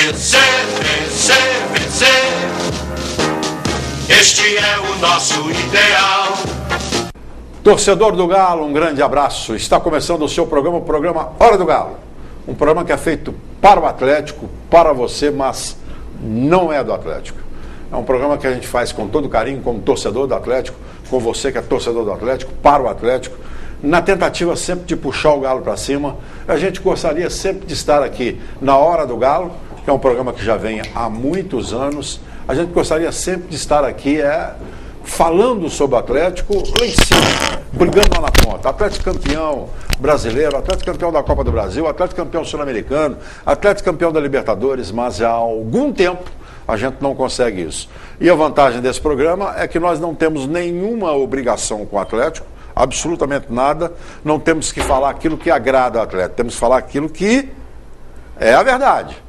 Vencer, vencer, vencer. Este é o nosso ideal. Torcedor do Galo, um grande abraço. Está começando o seu programa, o programa Hora do Galo. Um programa que é feito para o Atlético, para você, mas não é do Atlético. É um programa que a gente faz com todo carinho, como torcedor do Atlético, com você que é torcedor do Atlético, para o Atlético, na tentativa sempre de puxar o Galo para cima. A gente gostaria sempre de estar aqui na Hora do Galo, que é um programa que já vem há muitos anos. A gente gostaria sempre de estar aqui falando sobre o Atlético lá em cima, brigando lá na ponta. Atlético campeão brasileiro, Atlético campeão da Copa do Brasil, Atlético campeão sul-americano, Atlético campeão da Libertadores, mas há algum tempo a gente não consegue isso. E a vantagem desse programa é que nós não temos nenhuma obrigação com o Atlético, absolutamente nada. Não temos que falar aquilo que agrada ao Atlético, temos que falar aquilo que é a verdade.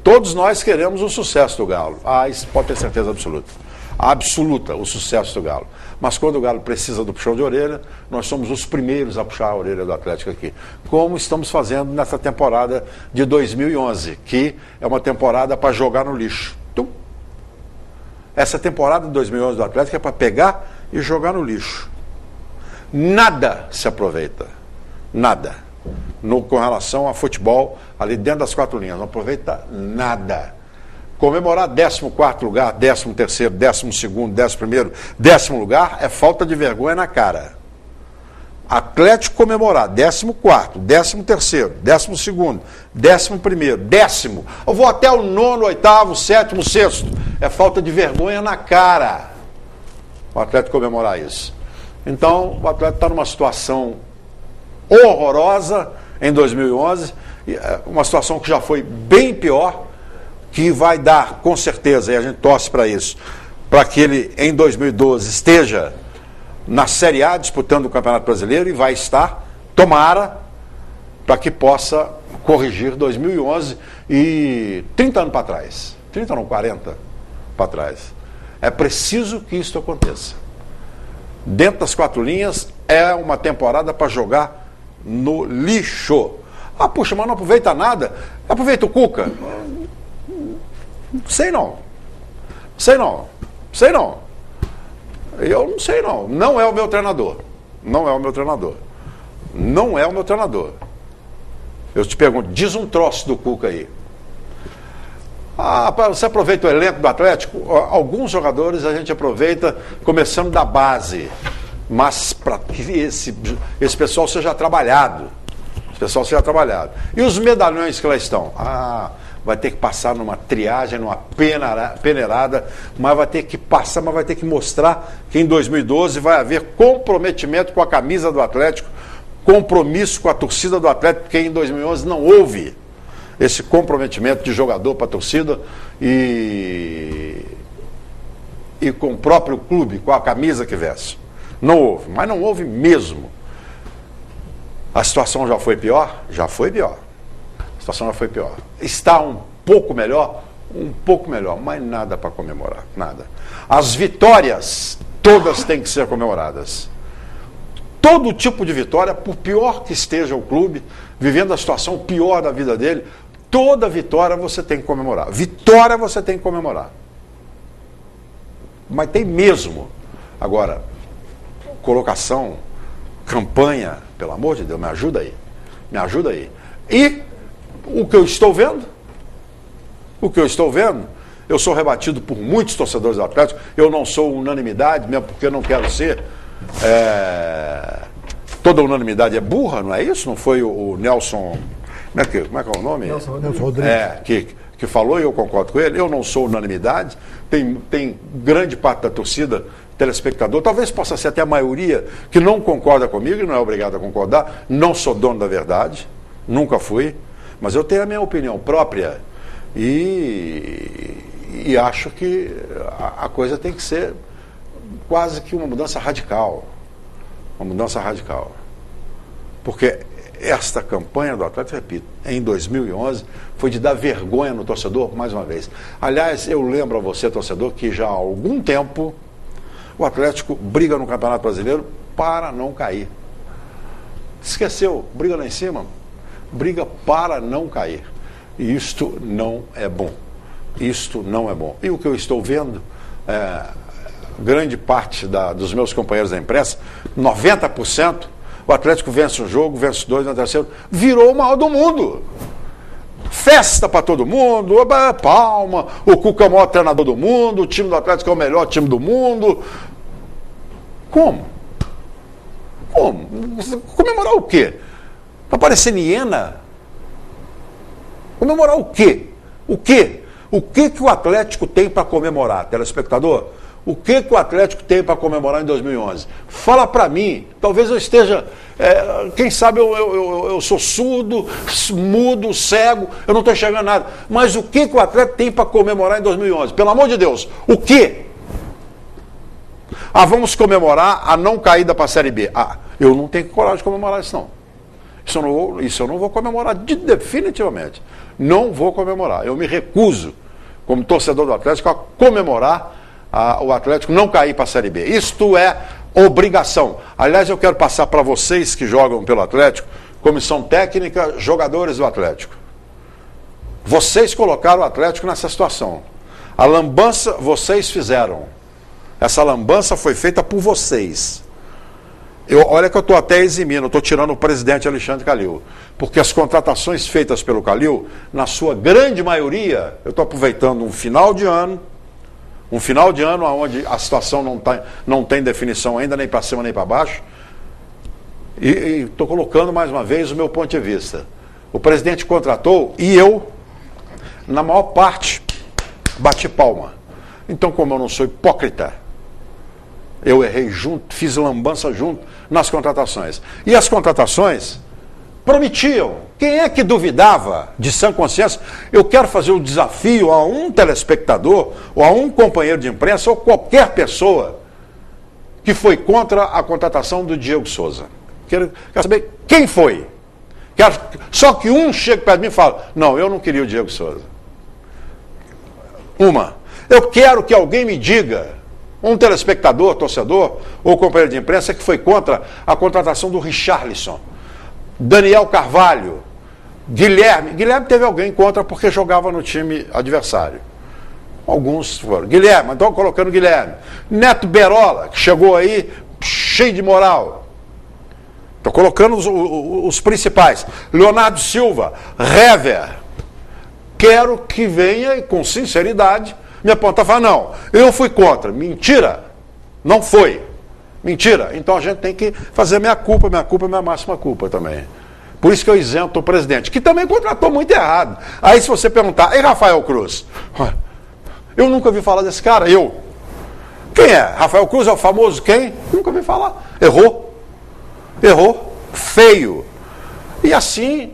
Todos nós queremos o sucesso do Galo. Isso pode ter certeza absoluta. Absoluta, o sucesso do Galo. Mas quando o Galo precisa do puxão de orelha, nós somos os primeiros a puxar a orelha do Atlético aqui. Como estamos fazendo nessa temporada de 2011, que é uma temporada para jogar no lixo. Essa temporada de 2011 do Atlético é para pegar e jogar no lixo. Nada se aproveita. Nada. Com relação a futebol, ali dentro das quatro linhas. Não aproveita nada. Comemorar 14º lugar, 13º, 12º, 11º, 10º lugar é falta de vergonha na cara. Atlético comemorar 14º, 13º, 12º, 11º, 10º. Eu vou até o 9º, 8º, 7º, 6º. É falta de vergonha na cara o Atlético comemorar isso. Então, o Atlético está numa situação horrorosa em 2011, uma situação que já foi bem pior, que vai dar, com certeza, e a gente torce para isso, para que ele, em 2012, esteja na Série A, disputando o Campeonato Brasileiro, e vai estar, tomara, para que possa corrigir 2011 e 30 anos para trás. 30 não, 40 para trás. É preciso que isso aconteça. Dentro das quatro linhas, é uma temporada para jogar no lixo. Puxa, mas não aproveita nada. Aproveita o Cuca. Sei não. Eu não sei não. Não é o meu treinador. Eu te pergunto, diz um troço do Cuca aí. Você aproveita o elenco do Atlético? Alguns jogadores a gente aproveita começando da base, mas para que esse pessoal seja trabalhado. E os medalhões que lá estão? Vai ter que passar numa triagem, numa peneirada, mas vai ter que passar, mas vai ter que mostrar que em 2012 vai haver comprometimento com a camisa do Atlético, compromisso com a torcida do Atlético, porque em 2011 não houve esse comprometimento de jogador para a torcida e com o próprio clube, com a camisa que veste. Não houve, mas não houve mesmo. A situação já foi pior? Já foi pior. A situação já foi pior. Está um pouco melhor, mas nada para comemorar, nada. As vitórias, todas têm que ser comemoradas. Todo tipo de vitória, por pior que esteja o clube, vivendo a situação pior da vida dele, toda vitória você tem que comemorar. Vitória você tem que comemorar. Mas tem mesmo. Agora, colocação, campanha, pelo amor de Deus, me ajuda aí. E o que eu estou vendo, eu sou rebatido por muitos torcedores do Atlético, eu não sou unanimidade, mesmo porque eu não quero ser. Toda unanimidade é burra, não é isso? Não foi o Nelson. Como é que é o nome? Nelson Rodrigues. Que falou, e eu concordo com ele. Eu não sou unanimidade, tem grande parte da torcida, telespectador, talvez possa ser até a maioria que não concorda comigo e não é obrigado a concordar. Não sou dono da verdade, nunca fui, mas eu tenho a minha opinião própria e acho que a coisa tem que ser quase que uma mudança radical. Porque esta campanha do Atlético, repito, em 2011, foi de dar vergonha no torcedor, mais uma vez. Aliás, eu lembro a você, torcedor, que já há algum tempo o Atlético briga no Campeonato Brasileiro para não cair. Esqueceu, briga lá em cima, briga para não cair. E isto não é bom. Isto não é bom. E o que eu estou vendo, grande parte dos meus companheiros da imprensa, 90%, o Atlético vence um jogo, vence dois, no terceiro, virou o maior do mundo. Festa para todo mundo, palma, o Cuca é o maior treinador do mundo, o time do Atlético é o melhor time do mundo. Como? Como? Comemorar o quê? Para parecer hiena? Comemorar o quê? O quê? O que o Atlético tem para comemorar, telespectador? O que o Atlético tem para comemorar em 2011? Fala para mim. Talvez eu esteja... quem sabe eu sou surdo, mudo, cego, eu não estou enxergando nada. Mas o que o Atlético tem para comemorar em 2011? Pelo amor de Deus, o quê? Vamos comemorar a não caída para a Série B. Eu não tenho coragem de comemorar isso, não. Isso eu não vou comemorar definitivamente. Não vou comemorar. Eu me recuso, como torcedor do Atlético, a comemorar o Atlético não cair para a Série B. Isto é obrigação. Aliás, eu quero passar para vocês que jogam pelo Atlético, comissão técnica, jogadores do Atlético. Vocês colocaram o Atlético nessa situação. A lambança vocês fizeram. Essa lambança foi feita por vocês. Olha que eu estou até eximindo, estou tirando o presidente Alexandre Calil. Porque as contratações feitas pelo Calil, na sua grande maioria, eu estou aproveitando um final de ano onde a situação não tem definição ainda, nem para cima nem para baixo, e estou colocando mais uma vez o meu ponto de vista. O presidente contratou e eu, na maior parte, bati palma. Então, como eu não sou hipócrita, eu errei junto, fiz lambança junto nas contratações. E as contratações prometiam. Quem é que duvidava de sã consciência? Eu quero fazer o desafio a um telespectador, ou a um companheiro de imprensa, ou qualquer pessoa que foi contra a contratação do Diego Souza. Quero saber quem foi. Só que um chega perto de mim e fala: não, eu não queria o Diego Souza. Eu quero que alguém me diga, um telespectador, torcedor, ou companheiro de imprensa, que foi contra a contratação do Richarlison, Daniel Carvalho, Guilherme teve alguém contra porque jogava no time adversário. Alguns foram. Guilherme, então colocando Guilherme. Neto Berola, que chegou aí cheio de moral. Estou colocando os principais. Leonardo Silva, Hever. Quero que venha e com sinceridade me apontar e falar: não, eu fui contra. Mentira. Não foi. Mentira. Então a gente tem que fazer minha culpa é minha máxima culpa também. Por isso que eu isento o presidente, que também contratou muito errado. Aí se você perguntar: e Rafael Cruz? Eu nunca ouvi falar desse cara, Quem é? Rafael Cruz é o famoso quem? Nunca ouvi falar. Errou. Feio. E assim,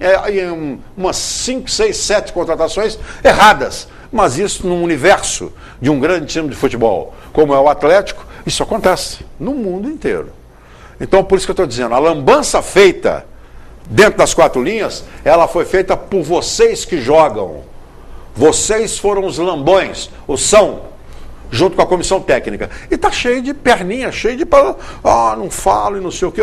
umas 5, 6, 7 contratações erradas. Mas isso num universo de um grande time de futebol, como é o Atlético, isso acontece no mundo inteiro. Então, por isso que eu estou dizendo, a lambança feita dentro das 4 linhas, ela foi feita por vocês que jogam. Vocês foram os lambões, junto com a comissão técnica. E está cheio de perninha, cheio de... não falo e não sei o que,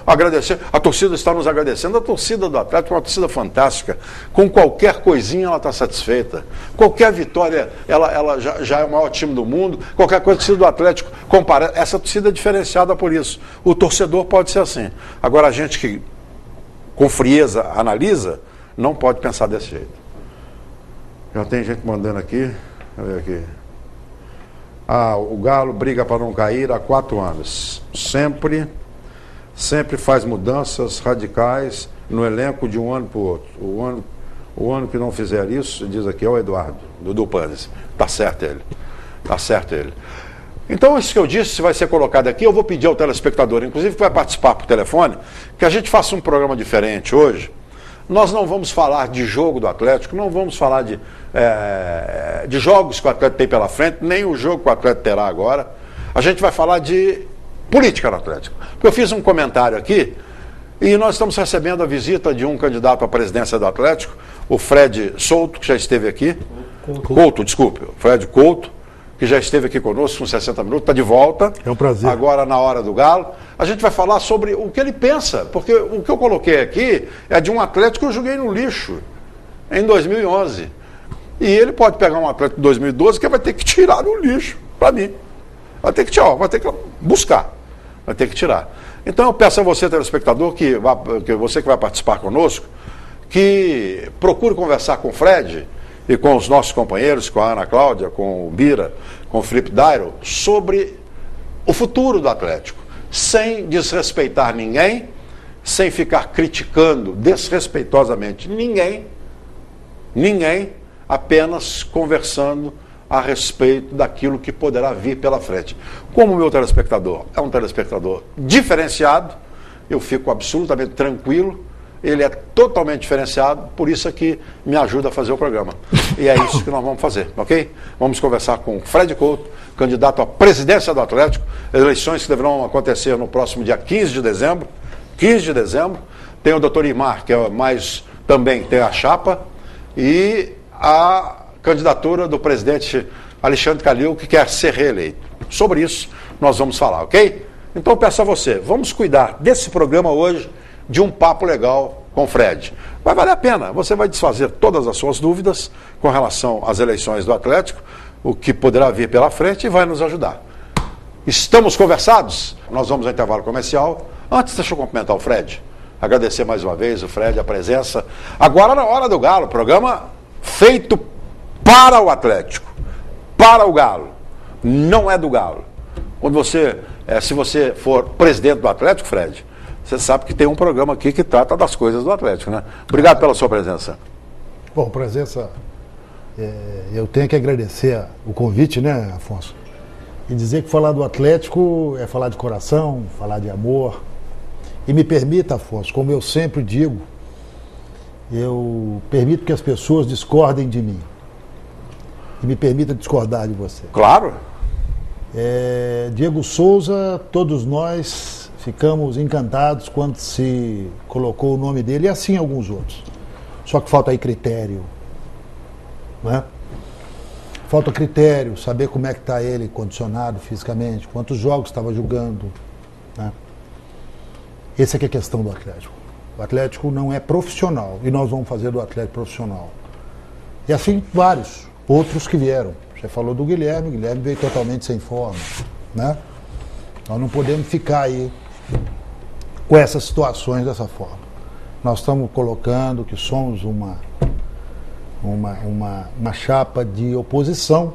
agradecer. A torcida está nos agradecendo. A torcida do Atlético é uma torcida fantástica. Com qualquer coisinha ela está satisfeita. Qualquer vitória, ela já é o maior time do mundo. Qualquer coisa, a torcida do Atlético compara. Essa torcida é diferenciada por isso. O torcedor pode ser assim. Agora, a gente que com frieza analisa, não pode pensar desse jeito. Já tem gente mandando aqui. Deixa eu ver aqui. O Galo briga para não cair há 4 anos. Sempre faz mudanças radicais no elenco de um ano para o outro. O ano que não fizer isso, diz aqui, é o Eduardo, do Panes. Está certo ele. Então, isso que eu disse vai ser colocado aqui. Eu vou pedir ao telespectador, inclusive que vai participar por telefone, que a gente faça um programa diferente hoje. Nós não vamos falar de jogo do Atlético, não vamos falar de jogos que o Atlético tem pela frente, nem o jogo que o Atlético terá agora. A gente vai falar de política do Atlético. Porque eu fiz um comentário aqui e nós estamos recebendo a visita de um candidato à presidência do Atlético, o Fred Souto, que já esteve aqui. O Fred Couto, que já esteve aqui conosco com 60 minutos, está de volta. É um prazer. Agora na hora do Galo. A gente vai falar sobre o que ele pensa, porque o que eu coloquei aqui é de um Atlético que eu joguei no lixo. em 2011. E ele pode pegar um atleta de 2012 que vai ter que tirar do lixo, para mim. Vai ter que tirar, vai ter que buscar, vai ter que tirar. Então eu peço a você, telespectador, que você que vai participar conosco, que procure conversar com o Fred e com os nossos companheiros, com a Ana Cláudia, com o Bira, com o Felipe Dairo, sobre o futuro do Atlético, sem desrespeitar ninguém, sem ficar criticando desrespeitosamente ninguém, apenas conversando a respeito daquilo que poderá vir pela frente. Como o meu telespectador é um telespectador diferenciado, eu fico absolutamente tranquilo, ele é totalmente diferenciado, por isso é que me ajuda a fazer o programa. E é isso que nós vamos fazer, ok? Vamos conversar com o Fred Couto, candidato à presidência do Atlético, eleições que deverão acontecer no próximo dia 15 de dezembro. 15 de dezembro. Tem o doutor Imar, que é mais também tem a chapa, e a candidatura do presidente Alexandre Calil, que quer ser reeleito. Sobre isso nós vamos falar, ok? Então eu peço a você, vamos cuidar desse programa hoje, de um papo legal com o Fred. Vai valer a pena, você vai desfazer todas as suas dúvidas com relação às eleições do Atlético, o que poderá vir pela frente e vai nos ajudar. Estamos conversados? Nós vamos ao intervalo comercial. Antes, deixa eu cumprimentar o Fred. Agradecer mais uma vez o Fred, a presença. Agora na Hora do Galo, programa feito para o Atlético, para o Galo. Não é do Galo. Quando você, se você for presidente do Atlético, Fred, você sabe que tem um programa aqui que trata das coisas do Atlético, né? Obrigado pela sua presença. Bom, presença, eu tenho que agradecer o convite, né, Afonso? E dizer que falar do Atlético é falar de coração, falar de amor. E me permita, Afonso, como eu sempre digo, eu permito que as pessoas discordem de mim. E me permita discordar de você. Claro. Diego Souza, todos nós ficamos encantados quando se colocou o nome dele, e assim alguns outros. Só que falta aí critério, né? Falta critério, saber como é que está ele condicionado fisicamente, quantos jogos estava jogando, né? Essa é a questão do Atlético. O Atlético não é profissional, e nós vamos fazer do Atlético profissional. E assim vários outros que vieram. Você falou do Guilherme, o Guilherme veio totalmente sem forma, né? Nós não podemos ficar aí com essas situações dessa forma. Nós estamos colocando que somos uma chapa de oposição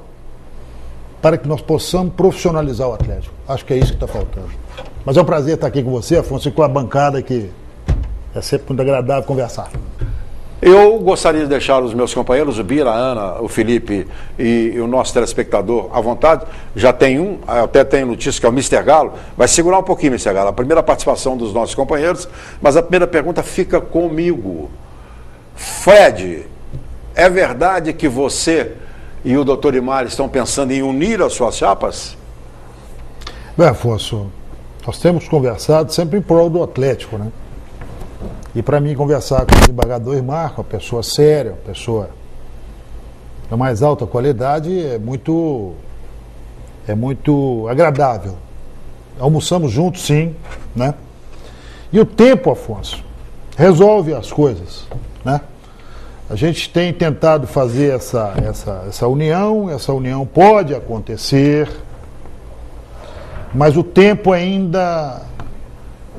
para que nós possamos profissionalizar o Atlético. Acho que é isso que está faltando. Mas é um prazer estar aqui com você, Afonso, e com a bancada, que é sempre muito agradável conversar. Eu gostaria de deixar os meus companheiros, o Bira, a Ana, o Felipe e o nosso telespectador à vontade. Já tem até tem notícia que é o Mr. Galo. Vai segurar um pouquinho, Mr. Galo, a primeira participação dos nossos companheiros, mas a primeira pergunta fica comigo. Fred, é verdade que você e o doutor Imar estão pensando em unir as suas chapas? Bem, Afonso, nós temos conversado sempre em prol do Atlético, né? E para mim conversar com o desembargador Imar, uma pessoa séria, uma pessoa da mais alta qualidade, é muito agradável. Almoçamos juntos, sim, né? E o tempo, Afonso, resolve as coisas, né? A gente tem tentado fazer essa união pode acontecer, mas o tempo ainda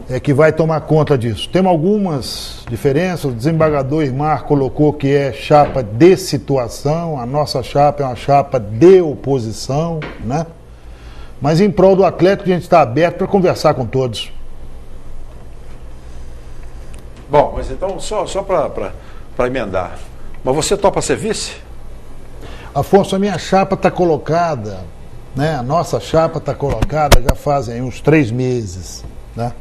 é que vai tomar conta disso. Temos algumas diferenças, o desembargador Imar colocou que é chapa de situação, a nossa chapa é uma chapa de oposição, né? Mas em prol do Atlético a gente está aberto para conversar com todos. Bom, mas então só para emendar, mas você topa ser vice? Afonso, a minha chapa está colocada, né? A nossa chapa está colocada já fazem uns 3 meses, né?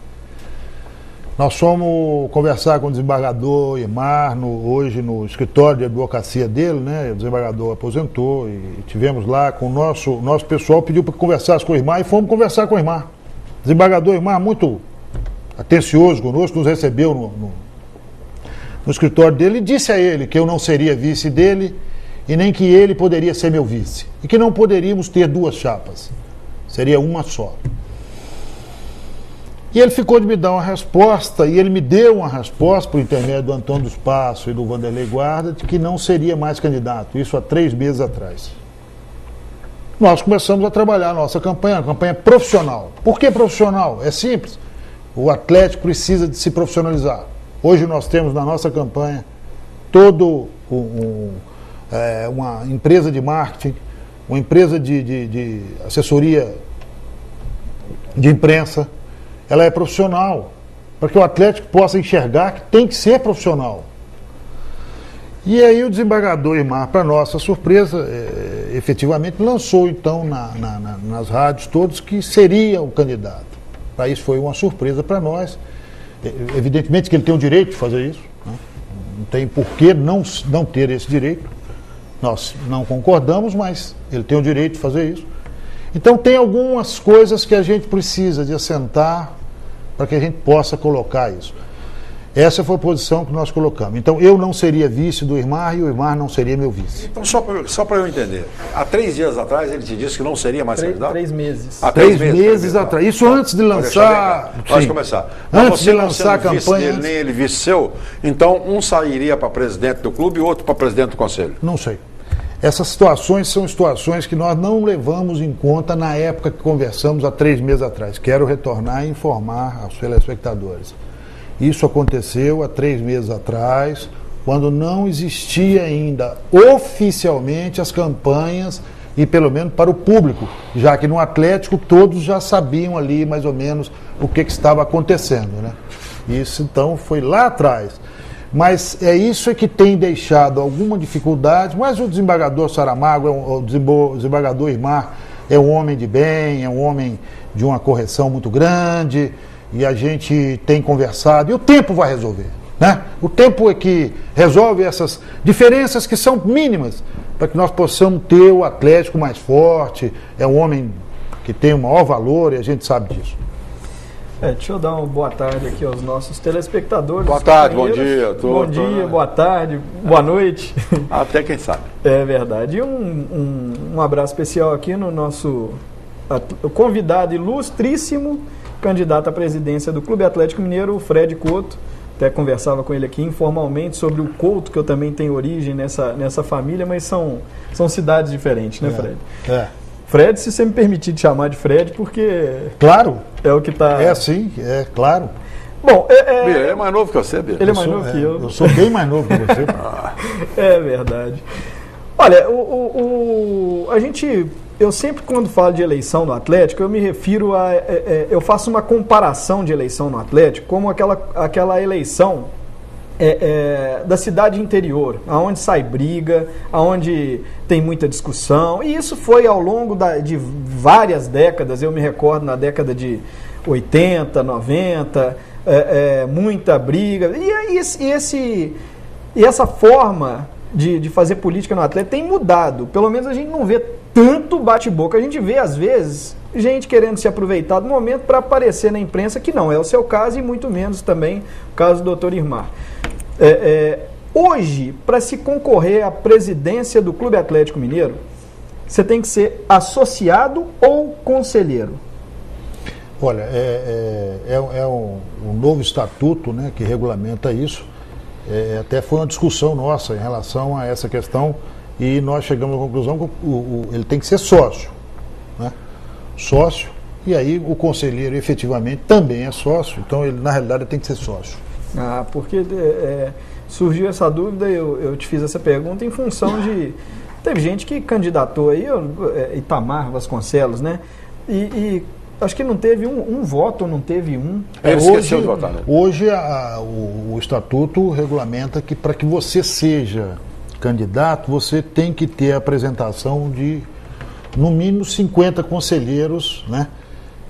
Nós fomos conversar com o desembargador Imar hoje no escritório de advocacia dele, né? O desembargador aposentou e tivemos lá com o nosso pessoal, pediu para conversasse com o Imar e fomos conversar com o Imar. O desembargador Imar, muito atencioso conosco, nos recebeu no escritório dele e disse a ele que eu não seria vice dele e nem que ele poderia ser meu vice. E que não poderíamos ter 2 chapas, seria uma só. E ele ficou de me dar uma resposta, e ele me deu uma resposta por intermédio do Antônio dos Passos e do Vanderlei Guarda, de que não seria mais candidato, isso há 3 meses atrás. Nós começamos a trabalhar a nossa campanha, uma campanha profissional. Por que profissional? É simples. O Atlético precisa de se profissionalizar. Hoje nós temos na nossa campanha uma empresa de marketing, uma empresa de assessoria de imprensa. Ela é profissional, para que o Atlético possa enxergar que tem que ser profissional. E aí o desembargador Irmar, para nossa surpresa, efetivamente lançou então nas rádios todos que seria o candidato. Para isso foi uma surpresa para nós. Evidentemente que ele tem o direito de fazer isso, né? Não tem por que não ter esse direito. Nós não concordamos, mas ele tem o direito de fazer isso. Então tem algumas coisas que a gente precisa de assentar para que a gente possa colocar isso. Essa foi a posição que nós colocamos. Então eu não seria vice do Irmar e o Irmar não seria meu vice. Então só para eu entender, há 3 dias atrás ele te disse que não seria mais candidato? 3 meses. Há 3 meses atrás. Isso antes de lançar... Pode começar. Antes de lançar a campanha... Nem ele vice seu, então um sairia para presidente do clube e outro para presidente do conselho? Não sei. Essas situações são situações que nós não levamos em conta na época que conversamos há 3 meses atrás. Quero retornar e informar aos telespectadores. Isso aconteceu há 3 meses atrás, quando não existia ainda oficialmente as campanhas, e pelo menos para o público, já que no Atlético todos já sabiam ali mais ou menos o que estava acontecendo, né? Isso então foi lá atrás. Mas é isso que tem deixado alguma dificuldade, mas o desembargador Saramago, o desembargador Irmar é um homem de bem, é um homem de uma correção muito grande, e a gente tem conversado, e o tempo vai resolver, né? O tempo é que resolve essas diferenças que são mínimas, para que nós possamos ter o Atlético mais forte, é um homem que tem o maior valor e a gente sabe disso. Deixa eu dar uma boa tarde aqui aos nossos telespectadores. Boa tarde, bom dia. Bom dia, boa tarde, boa noite. Até quem sabe. É verdade. E um abraço especial aqui no nosso convidado ilustríssimo, candidato à presidência do Clube Atlético Mineiro, o Fred Couto. Até conversava com ele aqui informalmente sobre o Couto, que eu também tenho origem nessa família, mas são cidades diferentes, né, Fred? Fred, se você me permitir te chamar de Fred, porque... Claro. É o que está... É sim, é claro. Bom, Ele é mais novo que você, Bia. Ele é mais novo que eu. Eu sou bem mais novo que você. É verdade. Olha, eu sempre quando falo de eleição no Atlético, eu me refiro eu faço uma comparação de eleição no Atlético como aquela eleição da cidade interior, aonde sai briga, aonde tem muita discussão, e isso foi ao longo de várias décadas. Eu me recordo na década de 80, 90, muita briga, e essa forma de fazer política no Atlético tem mudado. Pelo menos a gente não vê tanto bate-boca, a gente vê às vezes gente querendo se aproveitar do momento para aparecer na imprensa, que não é o seu caso, e muito menos também o caso do Dr. Irmar. Hoje, para se concorrer à presidência do Clube Atlético Mineiro, você tem que ser associado ou conselheiro? Olha, um novo estatuto, né, que regulamenta isso. Até foi uma discussão nossa em relação a essa questão, e nós chegamos à conclusão que ele tem que ser sócio, né? Sócio, e aí o conselheiro efetivamente também é sócio, então ele na realidade tem que ser sócio. Porque surgiu essa dúvida, eu te fiz essa pergunta em função de... Teve gente que candidatou aí, Itamar Vasconcelos, né? E acho que não teve um voto, não teve um. Ele esqueceu de votar, né? Hoje o estatuto regulamenta que para que você seja candidato, você tem que ter a apresentação de no mínimo 50 conselheiros, né,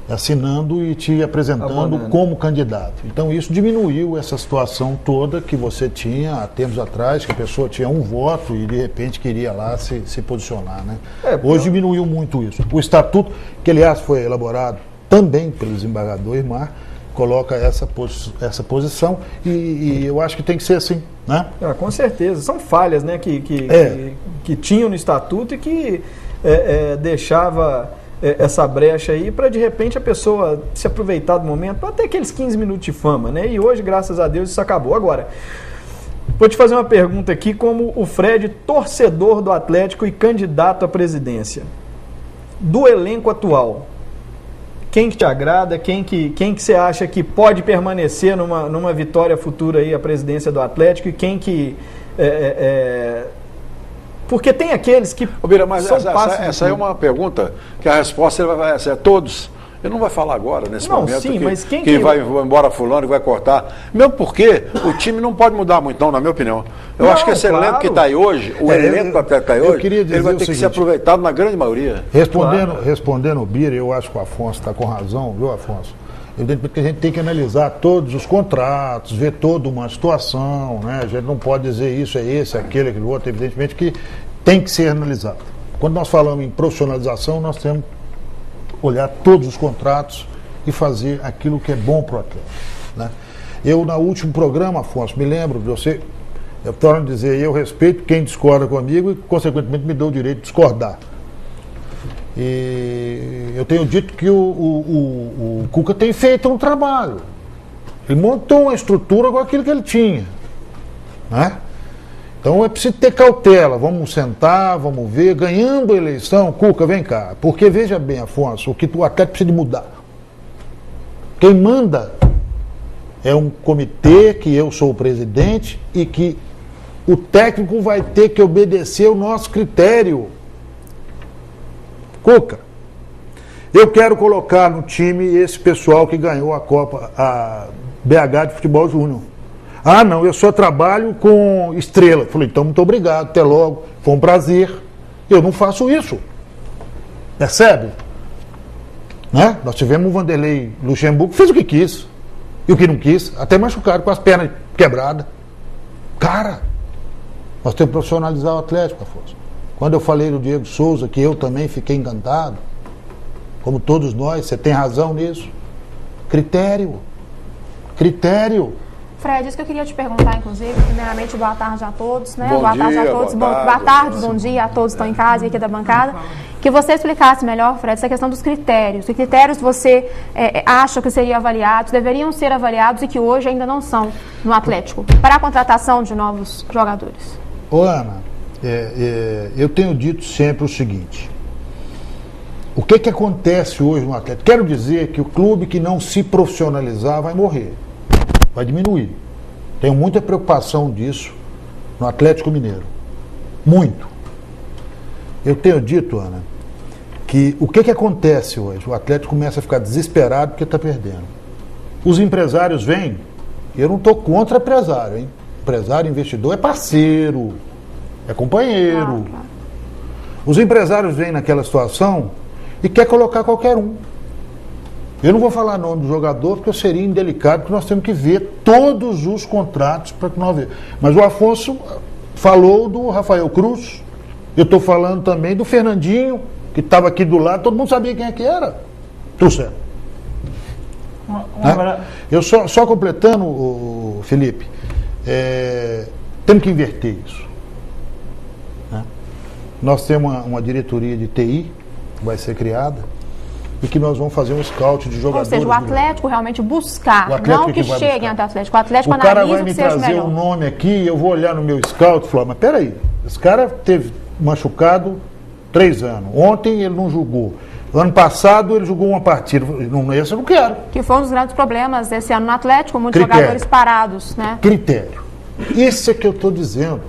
assinando e te apresentando como candidato. Então isso diminuiu essa situação toda que você tinha há tempos atrás, que a pessoa tinha um voto e de repente queria lá se posicionar, né? Hoje diminuiu muito isso. O estatuto, que aliás foi elaborado também pelo desembargador Irmar, coloca essa posição e eu acho que tem que ser assim, né? Com certeza. São falhas, né, que tinham no estatuto e que deixava essa brecha aí para, de repente, a pessoa se aproveitar do momento, para ter aqueles 15 minutos de fama, né? E hoje, graças a Deus, isso acabou. Agora, vou te fazer uma pergunta aqui, como o Fred, torcedor do Atlético e candidato à presidência. Do elenco atual, quem que te agrada, quem que você acha que pode permanecer numa vitória futura aí à presidência do Atlético, e quem que... Porque tem aqueles que Bira, mas são essa é uma pergunta que a resposta ele vai ser todos. Ele não vai falar agora, nesse momento, sim, mas quem que vai embora fulano, que vai cortar. Mesmo porque o time não pode mudar muito, não, na minha opinião. Eu acho que esse elenco que está aí hoje, o elenco que está aí hoje, ele vai ter que ser aproveitado na grande maioria. Respondendo o Bira, eu acho que o Afonso está com razão, viu, Afonso? Evidentemente que a gente tem que analisar todos os contratos, ver toda uma situação, né? A gente não pode dizer isso é esse, aquele, aquele outro, evidentemente que tem que ser analisado. Quando nós falamos em profissionalização, nós temos que olhar todos os contratos e fazer aquilo que é bom para o atleta, né? Eu, no último programa, Afonso, me lembro de você, eu torno a dizer, eu respeito quem discorda comigo e, consequentemente, me dou o direito de discordar. E eu tenho dito que o Cuca tem feito um trabalho. Ele montou uma estrutura com aquilo que ele tinha, né? Então é preciso ter cautela. Vamos sentar, vamos ver. Ganhando a eleição, Cuca, vem cá. Porque veja bem, Afonso, o que o Atlético precisa de mudar. Quem manda é um comitê que eu sou o presidente e que o técnico vai ter que obedecer ao nosso critério. Cuca, eu quero colocar no time esse pessoal que ganhou a Copa, a BH de Futebol Júnior. Ah, não, eu só trabalho com estrela. Falei, então muito obrigado, até logo, foi um prazer. Eu não faço isso. Percebe? Né? Nós tivemos o Vanderlei Luxemburgo, fez o que quis. E o que não quis, até machucado, com as pernas quebradas. Cara, nós temos que profissionalizar o Atlético, Afonso. Quando eu falei do Diego Souza, que eu também fiquei encantado, como todos nós, você tem razão nisso. Critério. Fred, isso que eu queria te perguntar, inclusive, primeiramente, boa tarde a todos, né? Boa tarde a todos, boa tarde, bom dia a todos que estão em casa e aqui da bancada. Que você explicasse melhor, Fred, essa questão dos critérios. Que critérios você acha que seriam avaliados, deveriam ser avaliados e que hoje ainda não são no Atlético, para a contratação de novos jogadores? Ô, Ana, eu tenho dito sempre o seguinte: o que acontece hoje no Atlético? Quero dizer que o clube que não se profissionalizar vai morrer, vai diminuir. Tenho muita preocupação disso no Atlético Mineiro. Muito. Eu tenho dito, Ana, que o que acontece hoje? O Atlético começa a ficar desesperado porque está perdendo. Os empresários vêm, eu não estou contra empresário, hein? Empresário, investidor é parceiro, é companheiro. Claro. Os empresários vêm naquela situação e quer colocar qualquer um. Eu não vou falar nome do jogador porque eu seria indelicado, porque nós temos que ver todos os contratos para que nós vejamos. Mas o Afonso falou do Rafael Cruz, eu estou falando também do Fernandinho, que estava aqui do lado, todo mundo sabia quem é que era. Tudo certo. Eu só completando, Felipe, temos que inverter isso. Né? Nós temos uma diretoria de TI que vai ser criada e que nós vamos fazer um scout de jogadores. Ou seja, o Atlético realmente buscar, não que cheguem até o Atlético. O Atlético analisa o cara vai me trazer um nome aqui, eu vou olhar no meu scout e falar, mas peraí, esse cara teve machucado 3 anos. Ontem ele não jogou. Ano passado ele jogou uma partida. Esse eu não quero. Que foi um dos grandes problemas desse ano no Atlético, muitos jogadores parados, né? Critério. Isso é que eu estou dizendo.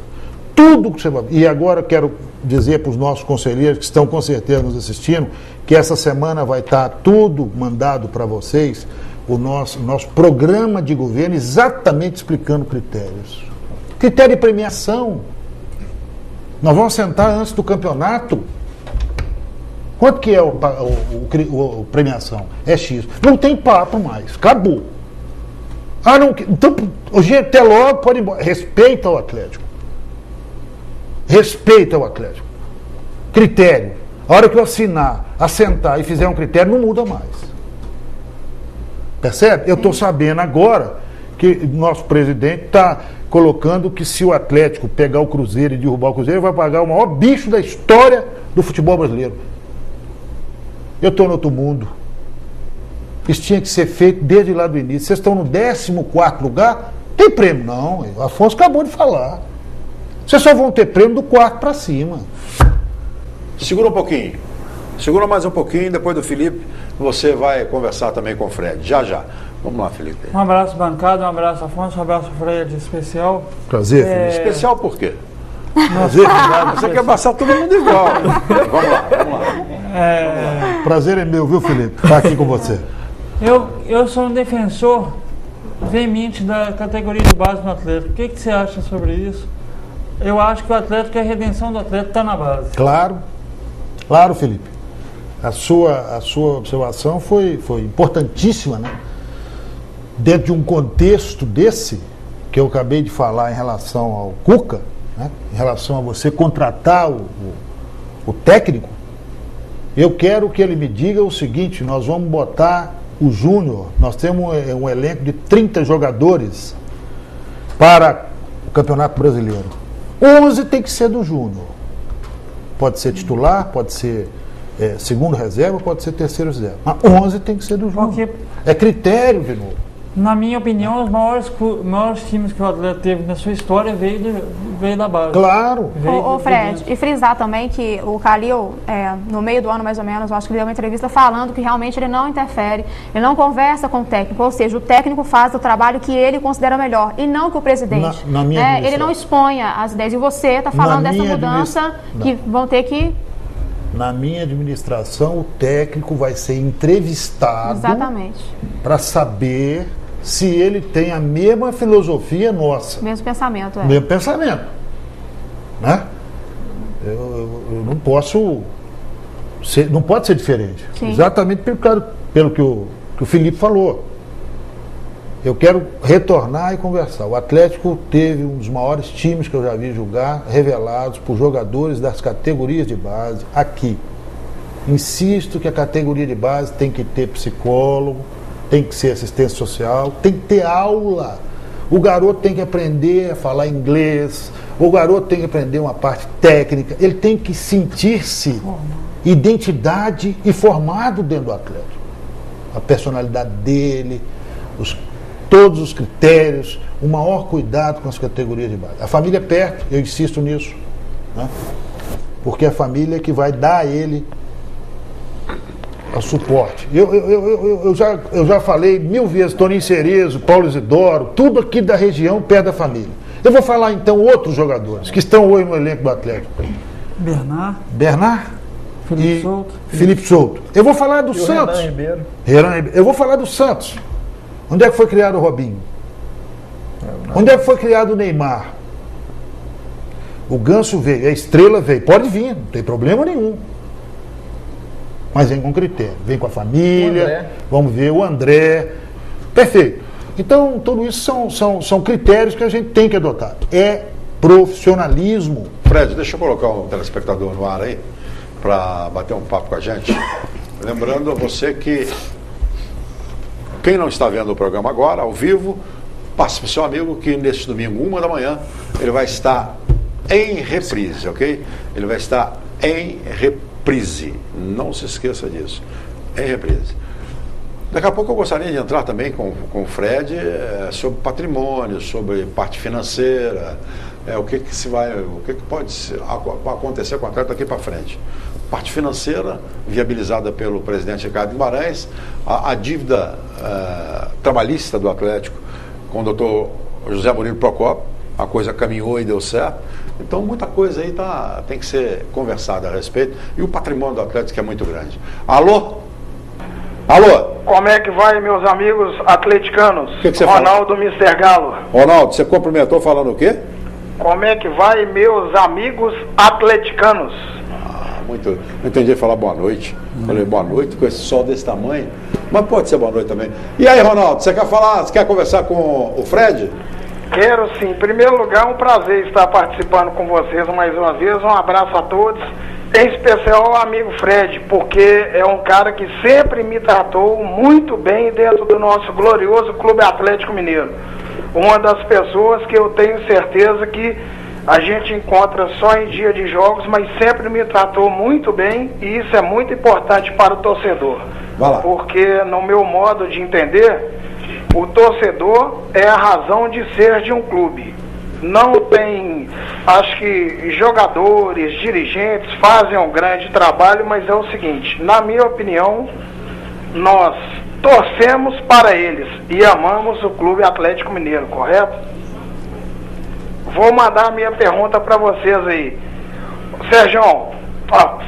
Tudo que você vai... E agora eu quero dizer para os nossos conselheiros que estão com certeza nos assistindo, que essa semana vai estar tudo mandado para vocês, o nosso programa de governo, exatamente explicando critérios. Critério de premiação. Nós vamos sentar antes do campeonato. Quanto que é o premiação? É X. Não tem papo mais. Acabou. Ah, não. Então, hoje até logo pode ir embora. Respeita o Atlético. Respeita o Atlético. Critério. A hora que eu assentar e fizer um critério, não muda mais. Percebe? Eu estou sabendo agora que nosso presidente está colocando que se o Atlético pegar o Cruzeiro e derrubar o Cruzeiro, ele vai pagar o maior bicho da história do futebol brasileiro. Eu estou no outro mundo. Isso tinha que ser feito desde lá do início. Vocês estão no 14º lugar, tem prêmio? Não, o Afonso acabou de falar. Vocês só vão ter prêmio do 4 para cima. Segura um pouquinho. Segura mais um pouquinho, depois do Felipe, você vai conversar também com o Fred. Já, já. Vamos lá, Felipe. Um abraço, bancada, um abraço, Afonso, um abraço, Fred, especial. Prazer, Felipe. Especial por quê? Prazer, obrigado. Você quer passar todo mundo igual. Vamos lá. Prazer é meu, viu, Felipe? Estar aqui com você. Eu sou um defensor veemente da categoria de base no Atlético. O que você acha sobre isso? Eu acho que o Atlético, a redenção do Atlético está na base. Claro, claro, Felipe. A sua observação foi importantíssima, né? Dentro de um contexto desse, que eu acabei de falar em relação ao Cuca, né? Em relação a você contratar o técnico, eu quero que ele me diga o seguinte: nós vamos botar o Júnior, nós temos um elenco de 30 jogadores para o Campeonato Brasileiro. 11 tem que ser do Júnior. Pode ser titular, pode ser segundo reserva, pode ser terceiro reserva. Mas 11 tem que ser do Júnior. Porque, É critério, Vinô. na minha opinião, os maiores times que o Atlético teve na sua história veio da base. Claro. Ô Fred, e frisar também que o Calil, no meio do ano mais ou menos, eu acho que ele deu uma entrevista falando que realmente ele não interfere, ele não conversa com o técnico, ou seja, o técnico faz o trabalho que ele considera melhor, e não que o presidente. Na minha ele não exponha as ideias, e você está falando dessa mudança que vão ter que... Na minha administração, o técnico vai ser entrevistado Exatamente. para saber se ele tem a mesma filosofia nossa. Mesmo pensamento, Mesmo pensamento. Né? Eu não posso ser, não pode ser diferente. Sim. Exatamente pelo que o Felipe falou. Eu quero retornar e conversar. O Atlético teve um dos maiores times que eu já vi jogar, revelados por jogadores das categorias de base aqui. Insisto que a categoria de base tem que ter psicólogo, tem que ser assistência social, tem que ter aula. O garoto tem que aprender a falar inglês, o garoto tem que aprender uma parte técnica, ele tem que sentir-se identidade e formado dentro do Atlético. A personalidade dele, todos os critérios, o maior cuidado com as categorias de base. A família é perto, eu insisto nisso, né? Porque é a família que vai dar a ele o suporte. Eu já falei 1000 vezes, Toninho Cerezo, Paulo Isidoro, tudo aqui da região perto da família. Eu vou falar então outros jogadores que estão hoje no elenco do Atlético. Bernard Felipe Souto. Felipe Souto. Eu vou falar do Santos. Renan Ribeiro. Eu vou falar do Santos. Onde é que foi criado o Robinho? Onde é que foi criado o Neymar? O Ganso veio, a Estrela veio. Pode vir, não tem problema nenhum. Mas vem com critério. Vem com a família, vamos ver o André. Perfeito. Então, tudo isso são critérios que a gente tem que adotar. É profissionalismo. Fred, deixa eu colocar um telespectador no ar aí, para bater um papo com a gente. Lembrando a você que quem não está vendo o programa agora, ao vivo, passe para o seu amigo que neste domingo, 1 da manhã, ele vai estar em reprise, ok? Ele vai estar em reprise. Não se esqueça disso. Em reprise. Daqui a pouco eu gostaria de entrar também com o Fred sobre patrimônio, sobre parte financeira, o que pode acontecer com o atleta daqui para frente. Parte financeira, viabilizada pelo presidente Ricardo Guimarães, a dívida trabalhista do Atlético com o doutor José Murilo Procópio, a coisa caminhou e deu certo. Então, muita coisa aí tem que ser conversada a respeito. E o patrimônio do Atlético que é muito grande. Alô? Alô? Como é que vai, meus amigos atleticanos? Que você Ronaldo Mr. Galo. Ronaldo, você cumprimentou falando o quê? Como é que vai, meus amigos atleticanos? Muito. Não entendi falar boa noite. Falei boa noite com esse sol desse tamanho. Mas pode ser boa noite também. E aí, Ronaldo, você quer conversar com o Fred? Quero sim. Em primeiro lugar, um prazer estar participando com vocês mais uma vez. Um abraço a todos. Em especial ao amigo Fred, porque é um cara que sempre me tratou muito bem dentro do nosso glorioso Clube Atlético Mineiro. Uma das pessoas que eu tenho certeza que A gente encontra só em dia de jogos, mas sempre me tratou muito bem e isso é muito importante para o torcedor. Vai lá. Porque, no meu modo de entender, o torcedor é a razão de ser de um clube. Não tem, acho que jogadores, dirigentes fazem um grande trabalho, mas é o seguinte, na minha opinião, nós torcemos para eles e amamos o Clube Atlético Mineiro, correto? Vou mandar a minha pergunta para vocês aí. Sérgio,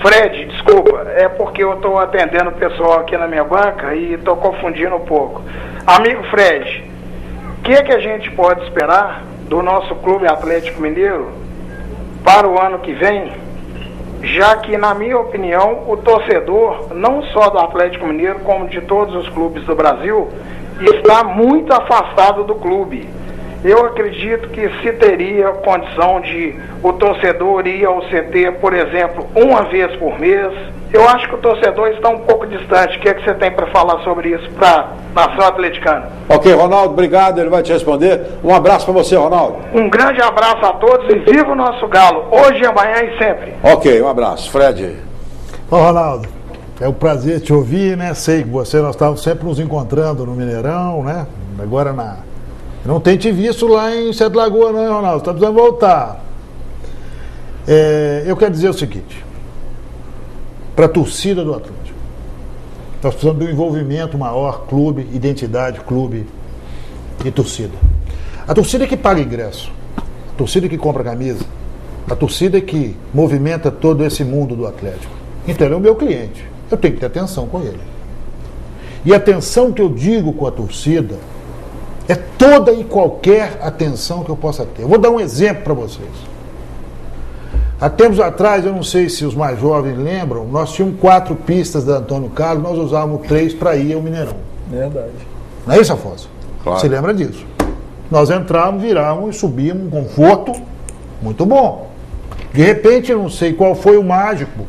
Fred, desculpa, é porque eu estou atendendo o pessoal aqui na minha banca e estou confundindo um pouco. Amigo Fred, o que a gente pode esperar do nosso Clube Atlético Mineiro para o ano que vem, já que, na minha opinião, o torcedor, não só do Atlético Mineiro, como de todos os clubes do Brasil, está muito afastado do clube. Eu acredito que se teria condição de o torcedor ir ao CT, por exemplo, uma vez por mês, eu acho que o torcedor está um pouco distante. O que é que você tem para falar sobre isso para a nação atleticana? Ok, Ronaldo, obrigado, ele vai te responder. Um abraço para você, Ronaldo. Um grande abraço a todos e viva o nosso Galo, hoje, amanhã e sempre. Ok, um abraço. Fred. Ô, Ronaldo, é um prazer te ouvir, né? Sei que nós estávamos sempre nos encontrando no Mineirão, né? Agora não tem te visto lá em Sete Lagoas, não, Ronaldo? Está precisando voltar. Eu quero dizer o seguinte, para a torcida do Atlético, nós precisamos de um envolvimento maior, clube, identidade, clube e torcida. A torcida que paga ingresso, a torcida que compra camisa, a torcida que movimenta todo esse mundo do Atlético. Então ele é o meu cliente, eu tenho que ter atenção com ele. E a atenção que eu digo com a torcida é toda e qualquer atenção que eu possa ter. Eu vou dar um exemplo para vocês. Há tempos atrás, eu não sei se os mais jovens lembram, nós tínhamos 4 pistas da Antônio Carlos, nós usávamos 3 para ir ao Mineirão. Verdade. Não é isso, Afonso? Claro. Você lembra disso? Nós entrávamos, virávamos e subíamos, um conforto muito bom. De repente, eu não sei qual foi o mágico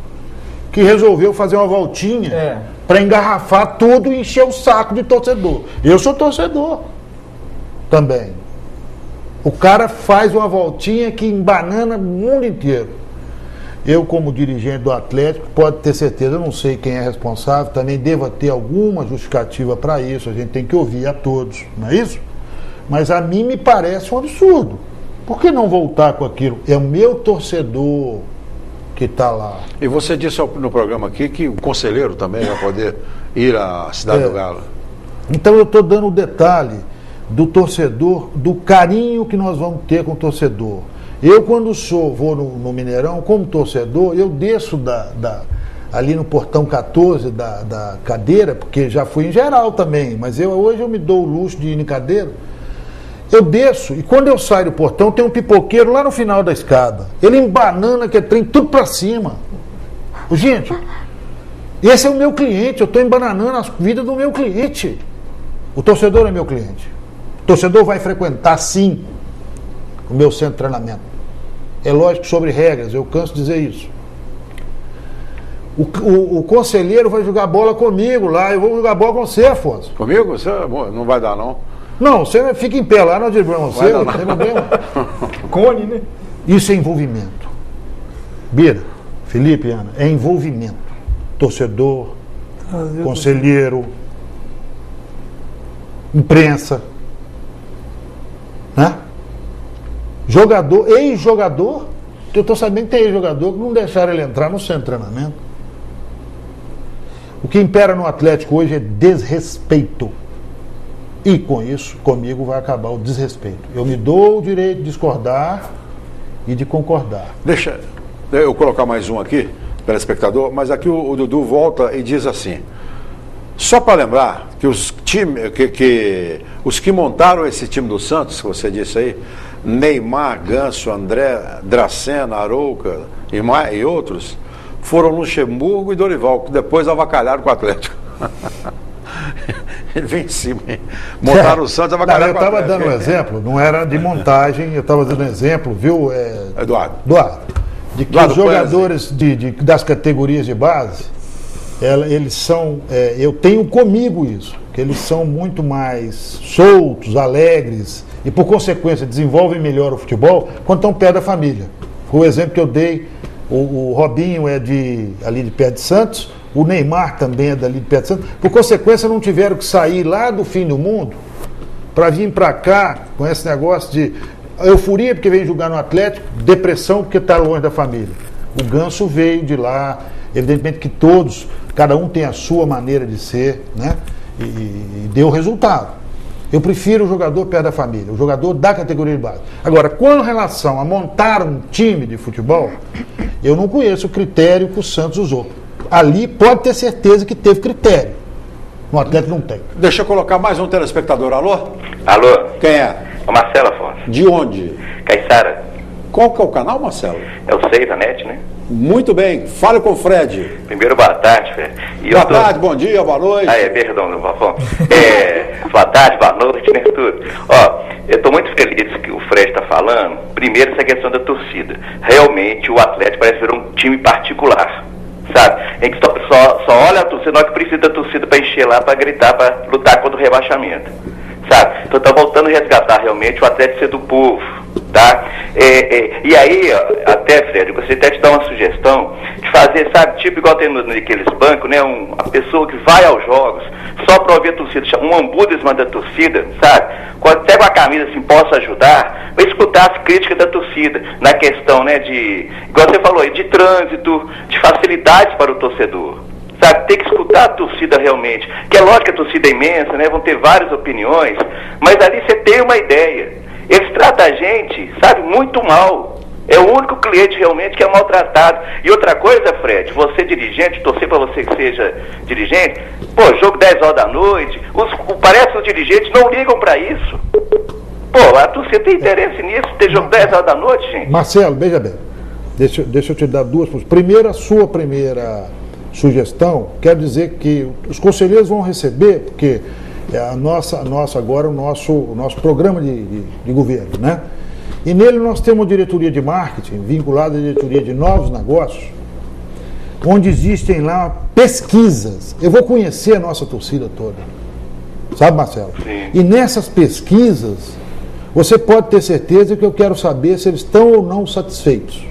que resolveu fazer uma voltinha para engarrafar tudo e encher o saco de torcedor. Eu sou torcedor também. O cara faz uma voltinha que embanana o mundo inteiro. Eu, como dirigente do Atlético, pode ter certeza, eu não sei quem é responsável, também deva ter alguma justificativa para isso, a gente tem que ouvir a todos, não é isso? Mas a mim me parece um absurdo. Por que não voltar com aquilo? É o meu torcedor que está lá. E você disse no programa aqui que o conselheiro também vai poder ir à Cidade do Galo. Então eu estou dando o detalhe do torcedor, do carinho que nós vamos ter com o torcedor. Eu, quando vou no Mineirão, como torcedor, eu desço ali no portão 14 da cadeira, porque já fui em geral também, mas hoje eu me dou o luxo de ir em cadeira. Eu desço e quando eu saio do portão tem um pipoqueiro lá no final da escada. Ele embanana que é trem tudo pra cima. Gente, esse é o meu cliente, eu estou embananando a vida do meu cliente. O torcedor é meu cliente. O torcedor vai frequentar, sim, o meu centro de treinamento. É lógico, sobre regras, eu canso de dizer isso. O conselheiro vai jogar bola comigo lá, eu vou jogar bola com você, Afonso. Comigo? Você não vai dar, não? Não, você fica em pé lá, nós driblamos você, não tem problema. Cone, né? Isso é envolvimento. Bira, Felipe, Ana, é envolvimento. Torcedor, conselheiro, imprensa, né? Jogador, ex-jogador, eu estou sabendo que tem ex-jogador que não deixaram ele entrar no centro de treinamento. O que impera no Atlético hoje é desrespeito. E com isso, comigo vai acabar o desrespeito. Eu me dou o direito de discordar e de concordar. Deixa eu colocar mais um aqui, telespectador, mas aqui o Dudu volta e diz assim: só para lembrar que os que montaram esse time do Santos, que você disse aí, Neymar, Ganso, André, Dracena, Arouca e outros, foram Luxemburgo e Dorival, que depois avacalharam com o Atlético. Ele vem em cima, hein? Montaram o Santos, avacalharam com o Atlético. Eu estava dando um exemplo, não era de montagem, eu estava dando um exemplo, viu, Eduardo, de que os jogadores das categorias de base, eles são, eu tenho comigo isso, que eles são muito mais soltos, alegres, e, por consequência, desenvolvem melhor o futebol quando estão perto da família. Foi o exemplo que eu dei. O Robinho é ali de perto de Santos, o Neymar também é dali de perto de Santos. Por consequência, não tiveram que sair lá do fim do mundo para vir para cá com esse negócio de euforia porque vem jogar no Atlético, depressão porque está longe da família. O Ganso veio de lá, evidentemente que todos, cada um tem a sua maneira de ser, né? E deu resultado. Eu prefiro o jogador perto da família, o jogador da categoria de base. Agora, com relação a montar um time de futebol, eu não conheço o critério que o Santos usou. Ali pode ter certeza que teve critério. No Atlético não tem. Deixa eu colocar mais um telespectador. Alô? Alô? Quem é? É o Marcelo Afonso. De onde? Caiçara. Qual que é o canal, Marcelo? É o Seiva Net, né? Muito bem. Fale com o Fred. Primeiro, boa tarde, Fred. Boa tarde, bom dia, boa noite. Perdão, Afonso. Boa tarde, boa noite, né, tudo. Ó, eu estou muito feliz que o Fred está falando. Primeiro, essa questão da torcida. Realmente, o Atlético parece ser um time particular, sabe? A gente só olha a torcida, não que precisa da torcida para encher lá, para gritar, para lutar contra o rebaixamento, sabe? Então, está voltando a resgatar realmente o Atlético ser do povo, tá? E aí, ó, até, Fred, eu gostaria até de dar uma sugestão de fazer, sabe, tipo igual tem naqueles bancos, né? Uma pessoa que vai aos jogos só para ouvir a torcida, um ombudsman da torcida, sabe? Quando pega uma camisa assim, posso ajudar, para escutar as críticas da torcida na questão, né, de, igual você falou aí, de trânsito, de facilidades para o torcedor. Sabe, tem que escutar a torcida realmente, que é lógico que a torcida é imensa, né, vão ter várias opiniões, mas ali você tem uma ideia. Eles tratam a gente, sabe, muito mal. É o único cliente realmente que é maltratado. E outra coisa, Fred, você dirigente, torcer para você que seja dirigente, pô, jogo 10 horas da noite, parece que os dirigentes não ligam para isso. Pô, a torcida tem interesse nisso, ter jogo 10 horas da noite, gente. Marcelo, veja bem, deixa eu te dar duas coisas. Primeiro, a sua primeira sugestão, quero dizer que os conselheiros vão receber, porque é a nossa agora, o nosso programa de governo, né? E nele nós temos uma diretoria de marketing vinculada à diretoria de novos negócios, onde existem lá pesquisas. Eu vou conhecer a nossa torcida toda, sabe, Marcelo? Sim. E nessas pesquisas, você pode ter certeza que eu quero saber se eles estão ou não satisfeitos.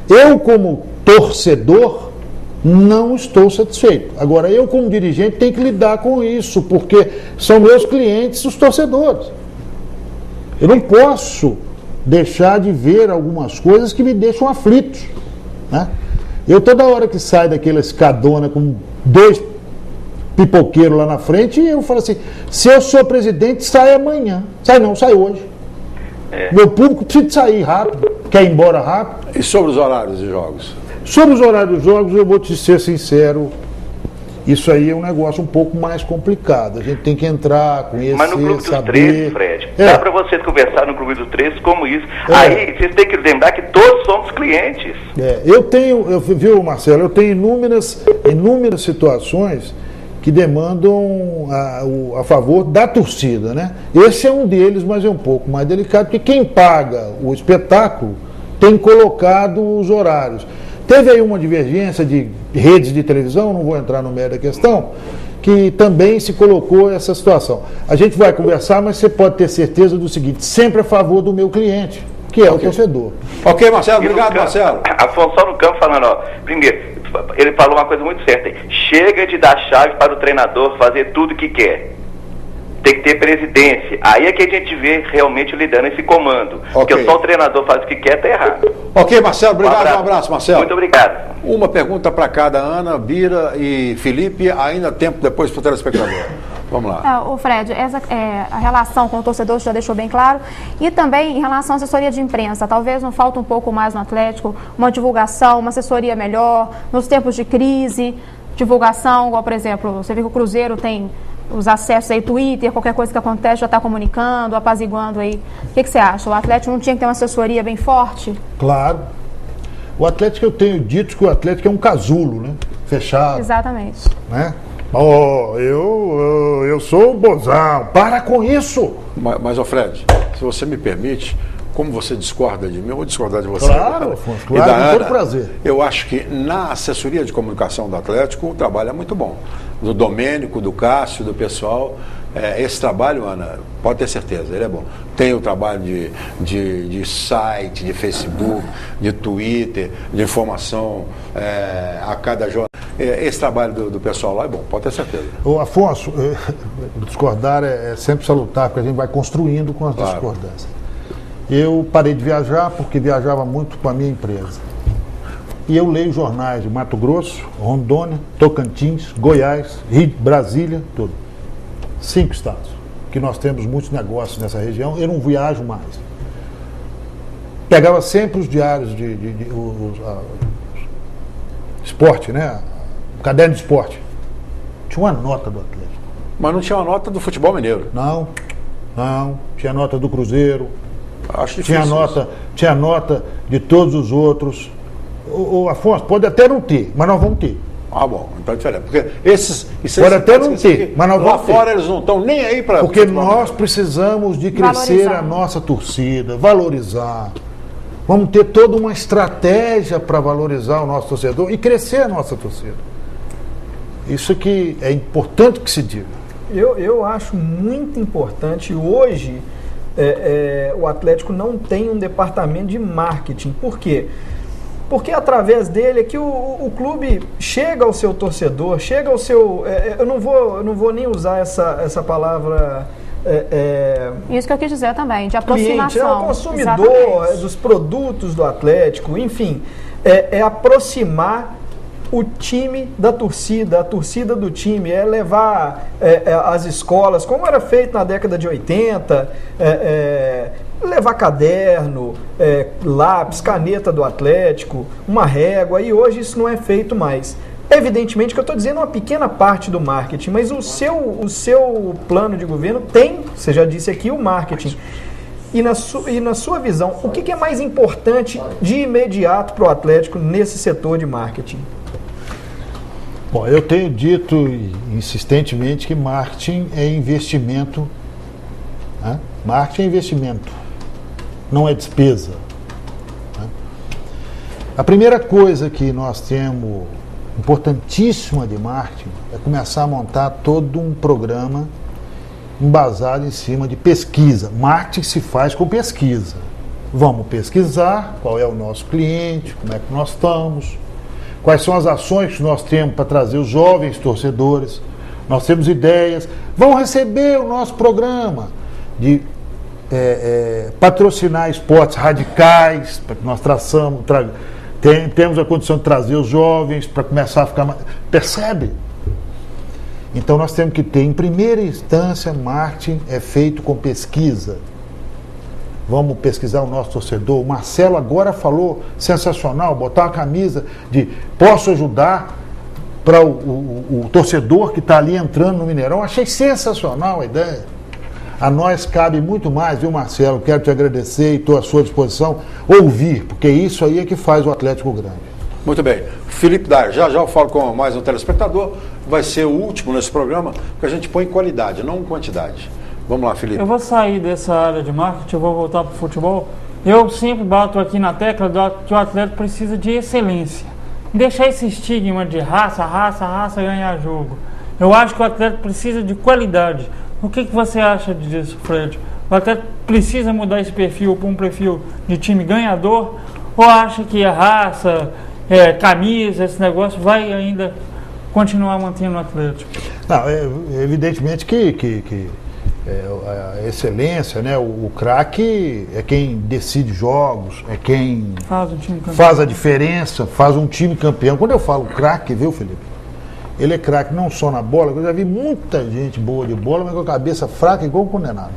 Eu, como torcedor, não estou satisfeito. Agora, eu, como dirigente, tenho que lidar com isso, porque são meus clientes os torcedores. Eu não posso deixar de ver algumas coisas que me deixam aflitos, né? Eu, toda hora que saio daquela escadona com 2 pipoqueiros lá na frente, eu falo assim, se eu sou presidente, sai amanhã. Sai hoje. Meu público precisa sair rápido, quer ir embora rápido. E sobre os horários de jogos? Sobre os horários dos jogos, eu vou te ser sincero, isso aí é um negócio um pouco mais complicado. A gente tem que entrar, conhecer, mas no Clube dos 13, Fred, dá para vocês conversar no Clube dos 13 como isso. Aí, vocês têm que lembrar que todos somos clientes. Viu, Marcelo, eu tenho inúmeras situações que demandam a favor da torcida, né? Esse é um deles, mas é um pouco mais delicado, porque quem paga o espetáculo tem colocado os horários. Teve aí uma divergência de redes de televisão, não vou entrar no mérito da questão, que também se colocou essa situação. A gente vai conversar, mas você pode ter certeza do seguinte, sempre a favor do meu cliente, que é o torcedor. Ok, Marcelo, obrigado, Marcelo. Afonso, só no campo falando, ó, primeiro, ele falou uma coisa muito certa, chega de dar chave para o treinador fazer tudo o que quer. Tem que ter presidência. Aí é que a gente vê realmente liderando esse comando. Porque só o treinador faz o que quer, tá errado. Ok, Marcelo, obrigado. Um abraço, Marcelo. Muito obrigado. Uma pergunta para cada, Ana, Bira e Felipe. Ainda tempo depois para o telespectador. Vamos lá. O Fred, a relação com o torcedor já deixou bem claro. E também em relação à assessoria de imprensa. Talvez não falta um pouco mais no Atlético, uma divulgação, uma assessoria melhor, nos tempos de crise, divulgação, igual, por exemplo, você vê que o Cruzeiro tem os acessos aí, Twitter, qualquer coisa que acontece já está comunicando, apaziguando aí. O que você acha? O Atlético não tinha que ter uma assessoria bem forte? Claro. O Atlético, eu tenho dito que o Atlético é um casulo, né? Fechado. Exatamente. Né? Eu sou o bozão. Para com isso! Mas, Fred, se você me permite, como você discorda de mim, eu vou discordar de você. Claro, Afonso, E claro, da com Ana, todo prazer. eu acho que na assessoria de comunicação do Atlético o trabalho é muito bom. Do Domênico, do Cássio, do pessoal. Esse trabalho, Ana, pode ter certeza, ele é bom. Tem o trabalho de site, de Facebook, de Twitter, de informação a cada jornal. Esse trabalho do pessoal lá é bom, pode ter certeza. Ô, Afonso, discordar é sempre salutar, porque a gente vai construindo com as discordâncias. Eu parei de viajar porque viajava muito com a minha empresa. E eu leio jornais de Mato Grosso, Rondônia, Tocantins, Goiás, Rio, Brasília, tudo. 5 estados, que nós temos muitos negócios nessa região, eu não viajo mais. Pegava sempre os diários esporte, né? O caderno de esporte. Tinha uma nota do Atlético. Mas não tinha uma nota do futebol mineiro. Não. Tinha nota do Cruzeiro. Acho difícil. Tinha nota de todos os outros. O Afonso, pode até não ter, mas nós vamos ter. Ah, bom, então é diferente. Porque esses. Pode até não ter, mas nós lá vamos ter. fora eles não estão nem aí para. Porque nós precisamos de crescer Valorizar. a nossa torcida, valorizar. Vamos ter toda uma estratégia para valorizar o nosso torcedor e crescer a nossa torcida. Isso que é importante que se diga. Eu acho muito importante. Hoje, o Atlético não tem um departamento de marketing. Por quê? Porque através dele é que o clube chega ao seu torcedor, chega ao seu... eu não vou nem usar essa palavra... Isso que eu quis dizer também, de cliente, aproximação. o consumidor, Exatamente. dos produtos do Atlético, enfim, é aproximar o time da torcida, a torcida do time, é levar as escolas, como era feito na década de 80, levar caderno, lápis, caneta do Atlético, uma régua, e hoje isso não é feito mais. Evidentemente que eu estou dizendo uma pequena parte do marketing, mas o seu plano de governo tem, você já disse aqui, o marketing. E na sua visão, o que é mais importante de imediato para o Atlético nesse setor de marketing? Bom, eu tenho dito insistentemente que marketing é investimento. Né? Marketing é investimento, não é despesa. Né? A primeira coisa que nós temos importantíssima de marketing é começar a montar todo um programa embasado em cima de pesquisa. Marketing se faz com pesquisa. Vamos pesquisar qual é o nosso cliente, como é que nós estamos, quais são as ações que nós temos para trazer os jovens torcedores. Nós temos ideias. Vão receber o nosso programa de patrocinar esportes radicais, para que nós temos a condição de trazer os jovens para começar a ficar mais... Percebe? Então nós temos que ter, em primeira instância, marketing é feito com pesquisa. Vamos pesquisar o nosso torcedor. O Marcelo agora falou, sensacional, botar uma camisa de posso ajudar para o torcedor que está ali entrando no Mineirão. Achei sensacional a ideia. A nós cabe muito mais, viu, Marcelo? Quero te agradecer e estou à sua disposição. Ouvir, porque isso aí é que faz o Atlético grande. Muito bem. Felipe Dair, já eu falo com mais um telespectador. Vai ser o último nesse programa, porque a gente põe qualidade, não quantidade. Vamos lá, Felipe. Eu vou sair dessa área de marketing, eu vou voltar para o futebol. Eu sempre bato aqui na tecla que o atleta precisa de excelência. Deixar esse estigma de raça ganhar jogo. Eu acho que o atleta precisa de qualidade. O que você acha disso, Fred? O atleta precisa mudar esse perfil para um perfil de time ganhador? Ou acha que a raça, camisa, esse negócio vai ainda continuar mantendo o Atlético? Não, evidentemente que a excelência, né? O craque é quem decide jogos, é quem faz a diferença, faz um time campeão. Quando eu falo craque, viu, Felipe? Ele é craque não só na bola, eu já vi muita gente boa de bola, mas com a cabeça fraca igual um condenado.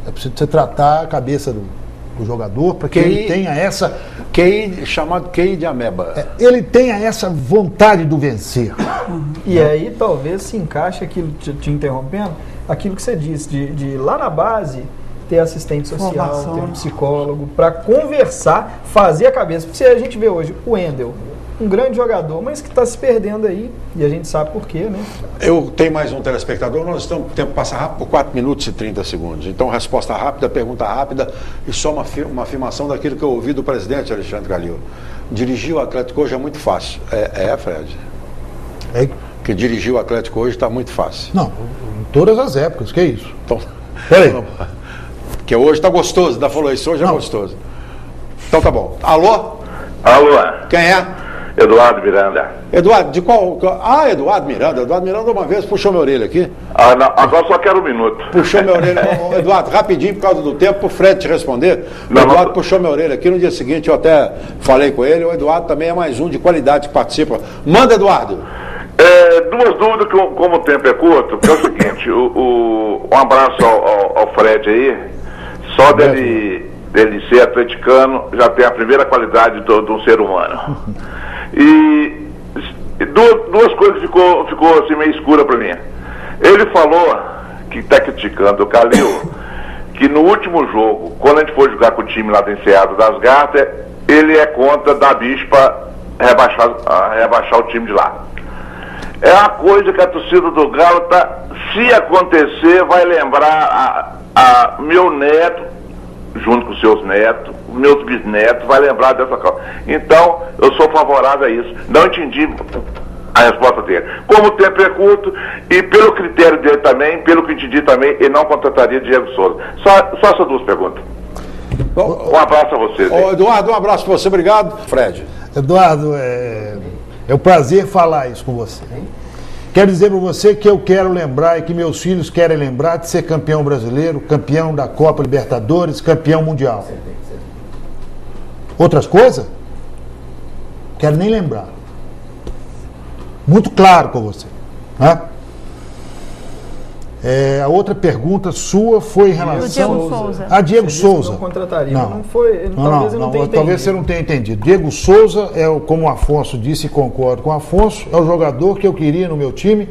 É preciso você tratar a cabeça do jogador para que ele tenha essa... chamado QI de ameba. Ele tenha essa vontade do vencer. E aí talvez se encaixe aquilo, te interrompendo, aquilo que você disse, de lá na base ter assistente social, ter um psicólogo, para conversar, fazer a cabeça. Porque a gente vê hoje o Wendel, um grande jogador, mas que está se perdendo aí, e a gente sabe por quê, né? Eu tenho mais um telespectador, nós estamos, o tempo passa rápido por 4 minutos e 30 segundos. Então, resposta rápida, pergunta rápida e só uma afirmação daquilo que eu ouvi do presidente Alexandre Calil. Dirigir o Atlético hoje é muito fácil. Fred? É, Que dirigir o Atlético hoje está muito fácil. não, em todas as épocas, que é isso? Então, Peraí. que hoje está gostoso, ainda falou isso, hoje é Não. gostoso. Então tá bom. Alô? Alô, Quem é? Eduardo Miranda. Eduardo, de qual? Ah, Eduardo Miranda. Eduardo Miranda uma vez puxou minha orelha aqui. Ah, não, agora só quero um minuto. Puxou minha orelha. Ô, Eduardo, rapidinho, por causa do tempo, pro Fred te responder. O Não, Eduardo não. puxou minha orelha aqui. No dia seguinte eu até falei com ele. O Eduardo também é mais um de qualidade que participa. Manda, Eduardo. Duas dúvidas, como o tempo é curto, que é o seguinte, um abraço ao Fred aí, só dele ser atleticano já tem a primeira qualidade de um ser humano. E duas coisas ficou assim meio escura para mim. Ele falou, que está criticando o Calil, que no último jogo, quando a gente for jogar com o time lá do Enseado das Gatas, ele é contra da Bispa rebaixar o time de lá. É uma coisa que a torcida do Galo se acontecer, vai lembrar a meu neto, junto com seus netos, meus bisnetos, vai lembrar dessa coisa. Então, eu sou favorável a isso. Não entendi a resposta dele. Como o tempo é curto, e pelo critério dele também, pelo que entendi também, ele não contrataria Diego Souza. Só essas duas perguntas. Um abraço a vocês. Ô, Eduardo, um abraço para você. Obrigado. Fred. Eduardo, é um prazer falar isso com você. Quero dizer para você que eu quero lembrar e que meus filhos querem lembrar de ser campeão brasileiro, campeão da Copa Libertadores, campeão mundial. Outras coisas? Quero nem lembrar. Muito claro com você. Né? A outra pergunta sua foi em relação... Diego Souza. A Diego Você disse que Souza. não contrataria, Não. não foi, talvez eu não tenha talvez você entendido. não tenha entendido. Diego Souza como o Afonso disse, e concordo com o Afonso, é o jogador que eu queria no meu time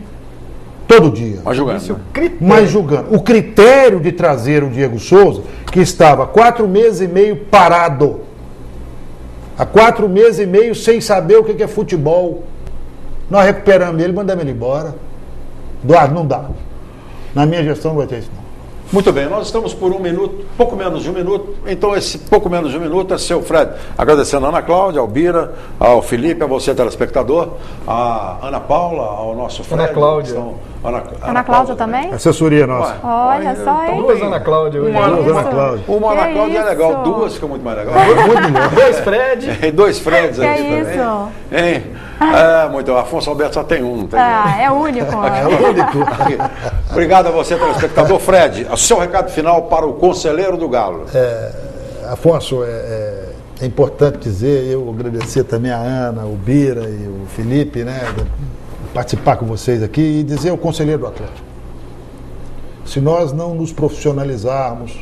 todo dia. Mas jogando. Isso, né? critério. Mas julgando. O critério de trazer o Diego Souza, que estava 4 meses e meio parado, há 4 meses e meio sem saber o que é futebol, nós recuperamos ele, mandamos ele embora. Eduardo, não dá. Na minha gestão não vai ter isso, não. Muito bem, nós estamos por 1 minuto, pouco menos de 1 minuto. Então, esse pouco menos de 1 minuto é seu, Fred. Agradecendo a Ana Cláudia, ao Bira, ao Felipe, a você, telespectador, a Ana Paula, ao nosso Fred. Ana Cláudia. Ana Cláudia também? Assessoria nossa. Olha só, hein? Duas Ana Cláudia hoje. Uma Ana Cláudia. Uma Ana Que Cláudia é isso? legal, duas fica muito mais legal. Muito melhor. Dois Fred. E 2 Freds Que aí isso? também. Hein? Muito. Afonso Alberto só tem um, não tem É único. Aqui. Obrigado a você, telespectador. Fred, o seu recado final para o conselheiro do Galo. Afonso, é importante dizer, eu agradecer também a Ana, o Bira e o Felipe, né, de participar com vocês aqui e dizer ao conselheiro do Atlético, se nós não nos profissionalizarmos,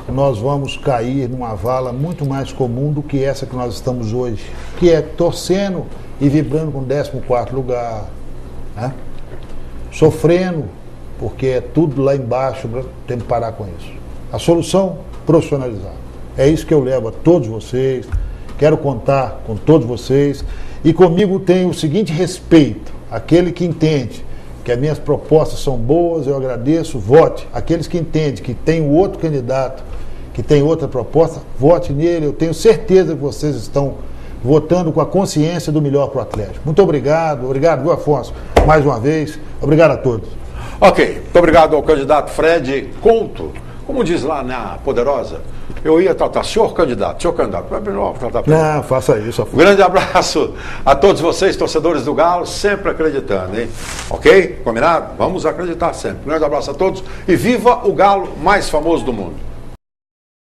nós vamos cair numa vala muito mais comum do que essa que nós estamos hoje, que é torcendo e vibrando com o 14º lugar, né? Sofrendo, porque é tudo lá embaixo, temos que parar com isso. A solução, profissionalizar. É isso que eu levo a todos vocês, quero contar com todos vocês, e comigo tem o seguinte respeito, aquele que entende que as minhas propostas são boas, eu agradeço, vote. Aqueles que entendem que tem um outro candidato, que tem outra proposta, vote nele, eu tenho certeza que vocês estão votando com a consciência do melhor para o Atlético. Muito obrigado, viu, Afonso? Mais uma vez, obrigado a todos. Ok, muito obrigado ao candidato Fred Couto. Como diz lá na Poderosa, eu ia tratar, senhor candidato, vai melhor tratar. Não, faça isso, Um Afonso. grande abraço a todos vocês, torcedores do Galo, sempre acreditando, hein? Ok? Combinado? Vamos acreditar sempre. Um grande abraço a todos e viva o Galo mais famoso do mundo.